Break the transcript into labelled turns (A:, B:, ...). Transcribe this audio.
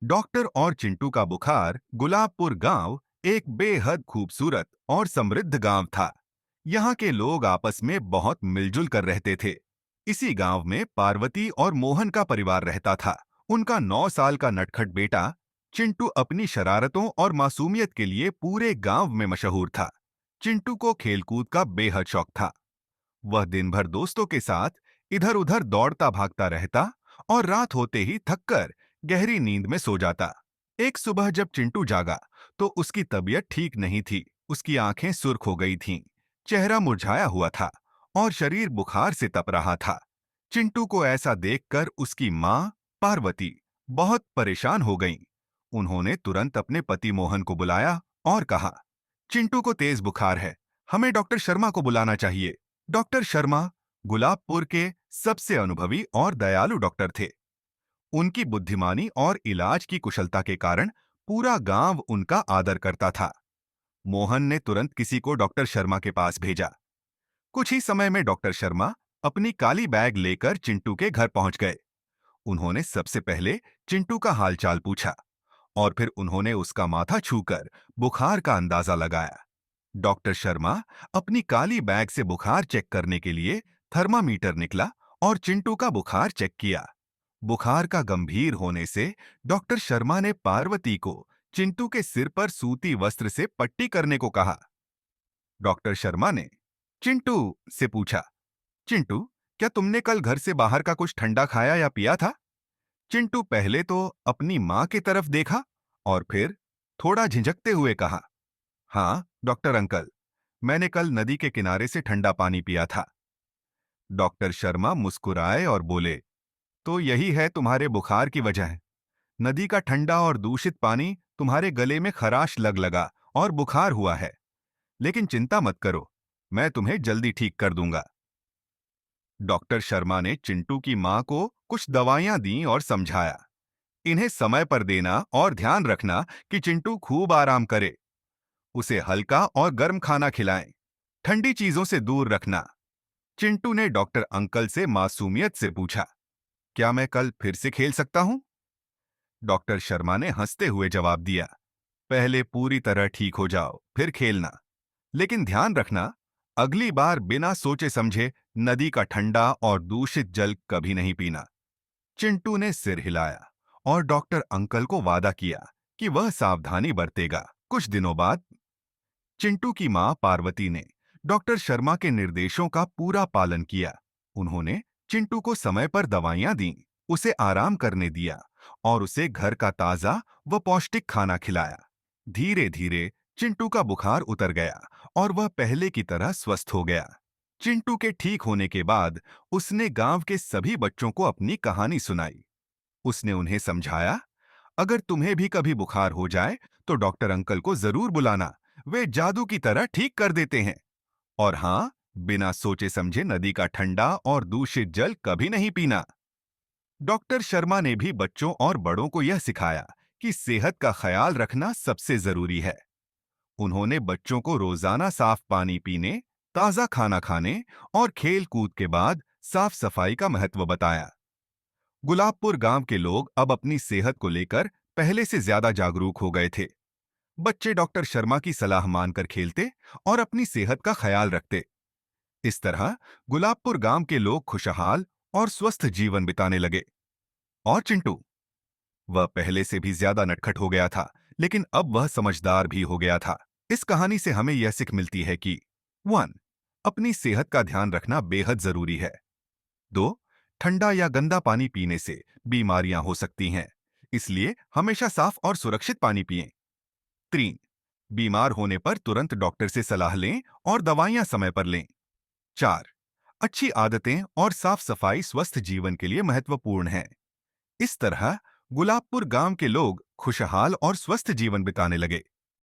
A: Doctor और चिंटू का बुखार गुलाबपुर गांव एक बेहद खूबसूरत और समृद्ध गांव था। यहाँ के लोग आपस में बहुत मिलजुल कर रहते थे। इसी गांव में पार्वती और मोहन का परिवार रहता था। उनका 9 साल का नटखट बेटा चिंटू अपनी शरारतों और मासूमियत के लिए पूरे गांव में मशहूर था। चिंटू को खेलकूद का बेहद शौक था। वह दिन भर दोस्तों के साथ इधर उधर दौड़ता भागता रहता और रात होते ही थककर गहरी नींद में सो जाता। एक सुबह जब चिंटू जागा तो उसकी तबीयत ठीक नहीं थी। उसकी आंखें सुर्ख हो गई थीं, चेहरा मुरझाया हुआ था और शरीर बुखार से तप रहा था। चिंटू को ऐसा देखकर उसकी माँ पार्वती बहुत परेशान हो गईं। उन्होंने तुरंत अपने पति मोहन को बुलाया और कहा, चिंटू को तेज बुखार है, हमें डॉक्टर शर्मा को बुलाना चाहिए। डॉक्टर शर्मा गुलाबपुर के सबसे अनुभवी और दयालु डॉक्टर थे। उनकी बुद्धिमानी और इलाज की कुशलता के कारण पूरा गांव उनका आदर करता था। मोहन ने तुरंत किसी को डॉक्टर शर्मा के पास भेजा। कुछ ही समय में डॉक्टर शर्मा अपनी काली बैग लेकर चिंटू के घर पहुंच गए। उन्होंने सबसे पहले चिंटू का हालचाल पूछा और फिर उन्होंने उसका माथा छूकर बुखार का अंदाजा लगाया। डॉक्टर शर्मा अपनी काली बैग से बुखार चेक करने के लिए थर्मामीटर निकला और चिंटू का बुखार चेक किया। बुखार का गंभीर होने से डॉक्टर शर्मा ने पार्वती को चिंटू के सिर पर सूती वस्त्र से पट्टी करने को कहा। डॉक्टर शर्मा ने चिंटू से पूछा, चिंटू, क्या तुमने कल घर से बाहर का कुछ ठंडा खाया या पिया था? चिंटू पहले तो अपनी मां की तरफ देखा और फिर थोड़ा झिझकते हुए कहा, हाँ डॉक्टर अंकल, मैंने कल नदी के किनारे से ठंडा पानी पिया था। डॉक्टर शर्मा मुस्कुराए और बोले, तो यही है तुम्हारे बुखार की वजह। नदी का ठंडा और दूषित पानी तुम्हारे गले में खराश लग लगा और बुखार हुआ है। लेकिन चिंता मत करो, मैं तुम्हें जल्दी ठीक कर दूंगा। डॉक्टर शर्मा ने चिंटू की मां को कुछ दवाइयां दी और समझाया, इन्हें समय पर देना और ध्यान रखना कि चिंटू खूब आराम करे। उसे हल्का और गर्म खाना खिलाएं, ठंडी चीजों से दूर रखना। चिंटू ने डॉक्टर अंकल से मासूमियत से पूछा, क्या मैं कल फिर से खेल सकता हूं? डॉक्टर शर्मा ने हंसते हुए जवाब दिया, पहले पूरी तरह ठीक हो जाओ, फिर खेलना। लेकिन ध्यान रखना, अगली बार बिना सोचे समझे नदी का ठंडा और दूषित जल कभी नहीं पीना। चिंटू ने सिर हिलाया और डॉक्टर अंकल को वादा किया कि वह सावधानी बरतेगा। कुछ दिनों बाद चिंटू की मां पार्वती ने डॉक्टर शर्मा के निर्देशों का पूरा पालन किया। उन्होंने चिंटू को समय पर दवाइयां दी, उसे आराम करने दिया और उसे घर का ताजा व पौष्टिक खाना खिलाया। धीरे धीरे चिंटू का बुखार उतर गया और वह पहले की तरह स्वस्थ हो गया। चिंटू के ठीक होने के बाद उसने गांव के सभी बच्चों को अपनी कहानी सुनाई। उसने उन्हें समझाया, अगर तुम्हें भी कभी बुखार हो जाए तो डॉक्टर अंकल को जरूर बुलाना, वे जादू की तरह ठीक कर देते हैं। और हाँ, बिना सोचे समझे नदी का ठंडा और दूषित जल कभी नहीं पीना। डॉक्टर शर्मा ने भी बच्चों और बड़ों को यह सिखाया कि सेहत का ख्याल रखना सबसे जरूरी है। उन्होंने बच्चों को रोजाना साफ पानी पीने, ताजा खाना खाने और खेल कूद के बाद साफ सफाई का महत्व बताया। गुलाबपुर गांव के लोग अब अपनी सेहत को लेकर पहले से ज्यादा जागरूक हो गए थे। बच्चे डॉक्टर शर्मा की सलाह मानकर खेलते और अपनी सेहत का ख्याल रखते। इस तरह गुलाबपुर गांव के लोग खुशहाल और स्वस्थ जीवन बिताने लगे। और चिंटू, वह पहले से भी ज्यादा नटखट हो गया था, लेकिन अब वह समझदार भी हो गया था। इस कहानी से हमें यह सीख मिलती है कि 1. अपनी सेहत का ध्यान रखना बेहद जरूरी है। 2. ठंडा या गंदा पानी पीने से बीमारियां हो सकती हैं, इसलिए हमेशा साफ और सुरक्षित पानी पिएं। 3. बीमार होने पर तुरंत डॉक्टर से सलाह लें और दवाइयां समय पर लें। 4. अच्छी आदतें और साफ सफाई स्वस्थ जीवन के लिए महत्वपूर्ण हैं। इस तरह गुलाबपुर गांव के लोग खुशहाल और स्वस्थ जीवन बिताने लगे।